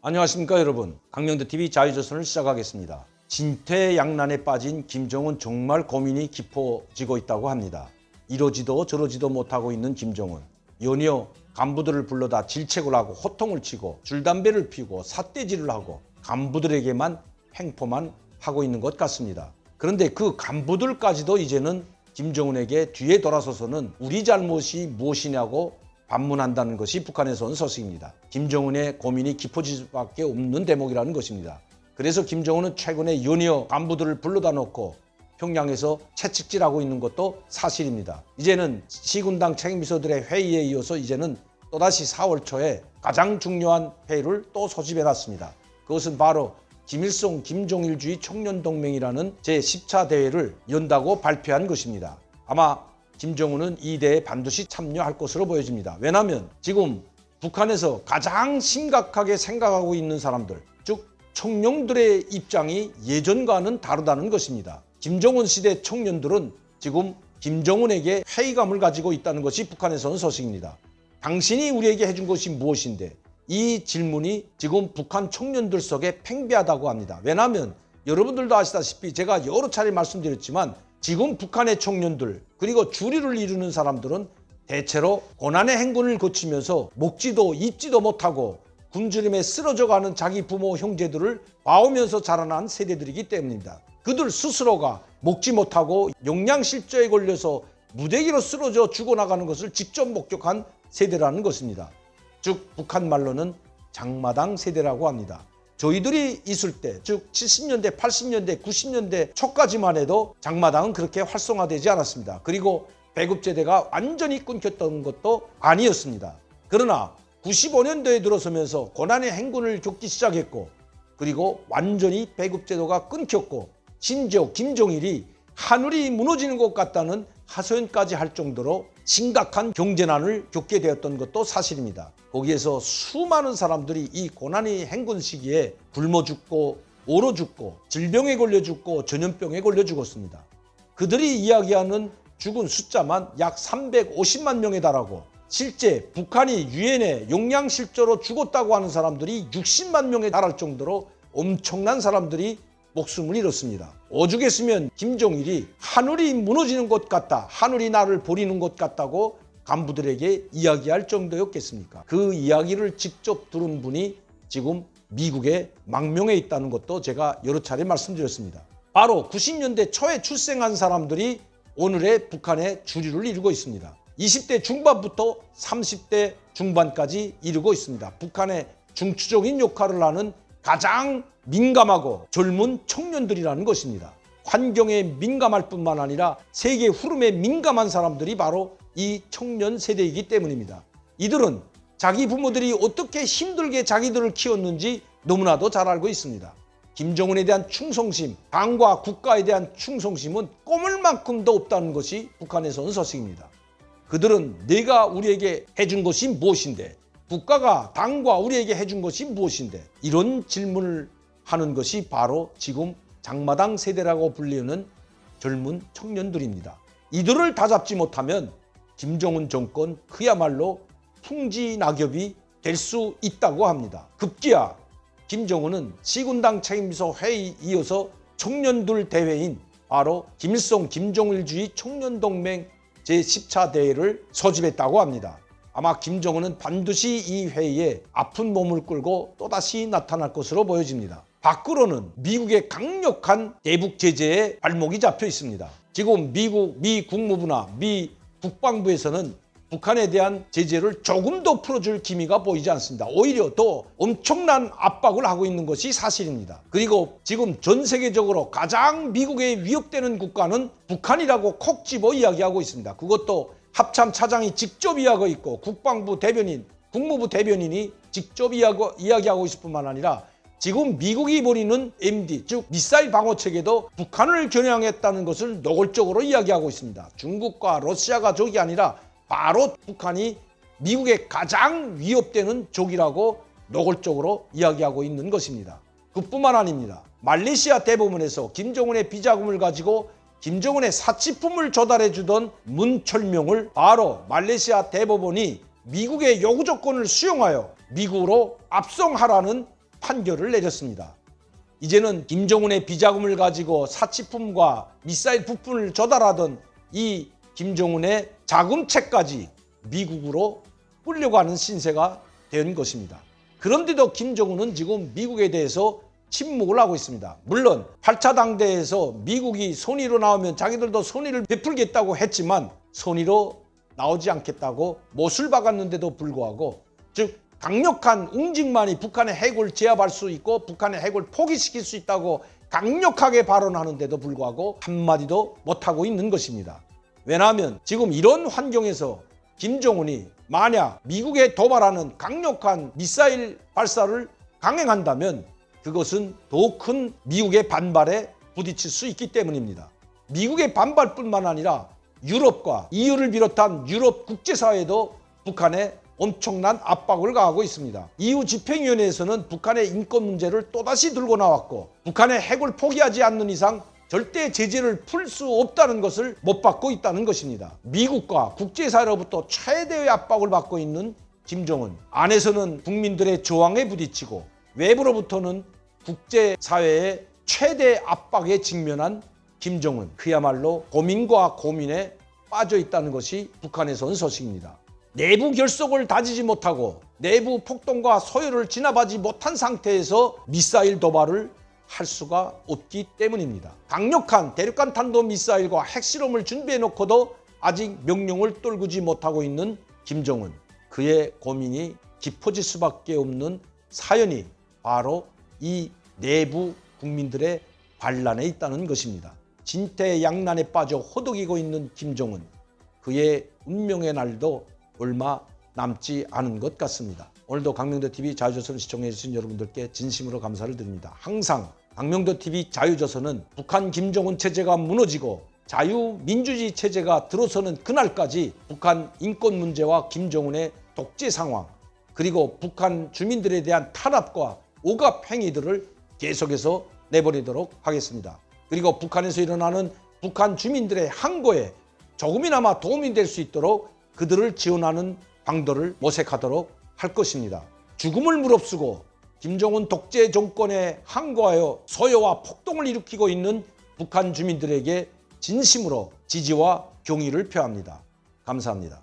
안녕하십니까 여러분. 강명대TV 자유조선을 시작하겠습니다. 진퇴양난에 빠진 김정은 정말 고민이 깊어지고 있다고 합니다. 이러지도 저러지도 못하고 있는 김정은. 연이어 간부들을 불러다 질책을 하고 호통을 치고 줄담배를 피우고 삿대질을 하고 간부들에게만 횡포만 하고 있는 것 같습니다. 그런데 그 간부들까지도 이제는 김정은에게 뒤에 돌아서서는 우리 잘못이 무엇이냐고 반문한다는 것이 북한에서 온 소식입니다. 김정은의 고민이 깊어질 수밖에 없는 대목이라는 것입니다. 그래서 김정은은 최근에 연이어 간부들을 불러다 놓고 평양에서 채찍질하고 있는 것도 사실입니다. 이제는 시군당 책임비서들의 회의에 이어서 이제는 또다시 4월 초에 가장 중요한 회의를 또 소집해놨습니다. 그것은 바로 김일성 김정일주의 청년동맹이라는 제10차 대회를 연다고 발표한 것입니다. 아마 김정은은 이 대회에 반드시 참여할 것으로 보여집니다. 왜냐하면 지금 북한에서 가장 심각하게 생각하고 있는 사람들, 즉 청년들의 입장이 예전과는 다르다는 것입니다. 김정은 시대 청년들은 지금 김정은에게 회의감을 가지고 있다는 것이 북한에서 온 소식입니다. 당신이 우리에게 해준 것이 무엇인데? 이 질문이 지금 북한 청년들 속에 팽배하다고 합니다. 왜냐하면 여러분들도 아시다시피 제가 여러 차례 말씀드렸지만 지금 북한의 청년들 그리고 주류를 이루는 사람들은 대체로 고난의 행군을 거치면서 먹지도 입지도 못하고 굶주림에 쓰러져가는 자기 부모 형제들을 봐오면서 자라난 세대들이기 때문입니다. 그들 스스로가 먹지 못하고 영양실조에 걸려서 무대기로 쓰러져 죽어나가는 것을 직접 목격한 세대라는 것입니다. 즉 북한 말로는 장마당 세대라고 합니다. 저희들이 있을 때, 즉 70년대, 80년대, 90년대 초까지만 해도 장마당은 그렇게 활성화되지 않았습니다. 그리고 배급제대가 완전히 끊겼던 것도 아니었습니다. 그러나 95년도에 들어서면서 고난의 행군을 겪기 시작했고 그리고 완전히 배급제도가 끊겼고 심지어 김정일이 하늘이 무너지는 것 같다는 하소연까지 할 정도로 심각한 경제난을 겪게 되었던 것도 사실입니다. 거기에서 수많은 사람들이 이 고난의 행군 시기에 굶어 죽고 얼어 죽고 질병에 걸려 죽고 전염병에 걸려 죽었습니다. 그들이 이야기하는 죽은 숫자만 약 350만 명에 달하고 실제 북한이 유엔에 영양실조로 죽었다고 하는 사람들이 60만 명에 달할 정도로 엄청난 사람들이 목숨을 잃었습니다. 오죽했으면 김정일이 하늘이 무너지는 것 같다, 하늘이 나를 버리는 것 같다고 간부들에게 이야기할 정도였겠습니까? 그 이야기를 직접 들은 분이 지금 미국의 망명에 있다는 것도 제가 여러 차례 말씀드렸습니다. 바로 90년대 초에 출생한 사람들이 오늘의 북한의 주류를 이루고 있습니다. 20대 중반부터 30대 중반까지 이루고 있습니다. 북한의 중추적인 역할을 하는 가장 민감하고 젊은 청년들이라는 것입니다. 환경에 민감할 뿐만 아니라 세계 흐름에 민감한 사람들이 바로 이 청년 세대이기 때문입니다. 이들은 자기 부모들이 어떻게 힘들게 자기들을 키웠는지 너무나도 잘 알고 있습니다. 김정은에 대한 충성심, 당과 국가에 대한 충성심은 꼬물 만큼도 없다는 것이 북한에서 온 소식입니다. 그들은 내가 우리에게 해준 것이 무엇인데, 국가가 당과 우리에게 해준 것이 무엇인데, 이런 질문을 하는 것이 바로 지금 장마당 세대라고 불리는 젊은 청년들입니다. 이들을 다잡지 못하면 김정은 정권 그야말로 풍지낙엽이 될 수 있다고 합니다. 급기야 김정은은 시군당 책임비서 회의에 이어서 청년들 대회인 바로 김일성 김정일주의 청년동맹 제10차 대회를 소집했다고 합니다. 아마 김정은은 반드시 이 회의에 아픈 몸을 끌고 또다시 나타날 것으로 보여집니다. 밖으로는 미국의 강력한 대북 제재에 발목이 잡혀 있습니다. 지금 미 국무부나 미 국방부에서는 북한에 대한 제재를 조금 더 풀어줄 기미가 보이지 않습니다. 오히려 더 엄청난 압박을 하고 있는 것이 사실입니다. 그리고 지금 전 세계적으로 가장 미국에 위협되는 국가는 북한이라고 콕 집어 이야기하고 있습니다. 그것도 합참 차장이 직접 이야기하고 있고 국방부 대변인, 국무부 대변인이 직접 이야기하고 있을 뿐만 아니라 지금 미국이 벌이는 MD, 즉 미사일 방어체계도 북한을 겨냥했다는 것을 노골적으로 이야기하고 있습니다. 중국과 러시아가 적이 아니라 바로 북한이 미국의 가장 위협되는 적이라고 노골적으로 이야기하고 있는 것입니다. 그뿐만 아닙니다. 말레이시아 대법원에서 김정은의 비자금을 가지고 김정은의 사치품을 조달해 주던 문철명을 바로 말레이시아 대법원이 미국의 요구 조건을 수용하여 미국으로 압송하라는 판결을 내렸습니다. 이제는 김정은의 비자금을 가지고 사치품과 미사일 부품을 조달하던 이 김정은의 자금책까지 미국으로 끌려가는 신세가 된 것입니다. 그런데도 김정은은 지금 미국에 대해서 침묵을 하고 있습니다. 물론 8차 당대에서 미국이 선의로 나오면 자기들도 선의를 베풀겠다고 했지만 선의로 나오지 않겠다고 못을 박았는데도 불구하고, 즉 강력한 응징만이 북한의 핵을 제압할 수 있고 북한의 핵을 포기시킬 수 있다고 강력하게 발언하는데도 불구하고 한마디도 못하고 있는 것입니다. 왜냐하면 지금 이런 환경에서 김정은이 만약 미국에 도발하는 강력한 미사일 발사를 강행한다면 그것은 더 큰 미국의 반발에 부딪힐 수 있기 때문입니다. 미국의 반발뿐만 아니라 유럽과 EU를 비롯한 유럽 국제사회도 북한에 엄청난 압박을 가하고 있습니다. EU 집행위원회에서는 북한의 인권 문제를 또다시 들고 나왔고, 북한의 핵을 포기하지 않는 이상 절대 제재를 풀 수 없다는 것을 못 받고 있다는 것입니다. 미국과 국제사회로부터 최대의 압박을 받고 있는 김정은, 안에서는 국민들의 저항에 부딪히고 외부로부터는 국제사회의 최대 압박에 직면한 김정은, 그야말로 고민과 고민에 빠져 있다는 것이 북한에서 온 소식입니다. 내부 결속을 다지지 못하고 내부 폭동과 소요를 진압하지 못한 상태에서 미사일 도발을 할 수가 없기 때문입니다. 강력한 대륙간 탄도미사일과 핵실험을 준비해놓고도 아직 명령을 떨구지 못하고 있는 김정은, 그의 고민이 깊어질 수밖에 없는 사연이 바로 이 내부 국민들의 반란에 있다는 것입니다. 진퇴양난에 빠져 호덕이고 있는 김정은, 그의 운명의 날도 얼마 남지 않은 것 같습니다. 오늘도 강명도TV 자유조선을 시청해주신 여러분들께 진심으로 감사를 드립니다. 항상 강명도TV 자유조선은 북한 김정은 체제가 무너지고 자유민주주의 체제가 들어서는 그날까지 북한 인권 문제와 김정은의 독재 상황, 그리고 북한 주민들에 대한 탄압과 억압 행위들을 계속해서 내버리도록 하겠습니다. 그리고 북한에서 일어나는 북한 주민들의 항거에 조금이나마 도움이 될 수 있도록 그들을 지원하는 방도를 모색하도록 할 것입니다. 죽음을 무릅쓰고 김정은 독재 정권에 항거하여 소요와 폭동을 일으키고 있는 북한 주민들에게 진심으로 지지와 경의를 표합니다. 감사합니다.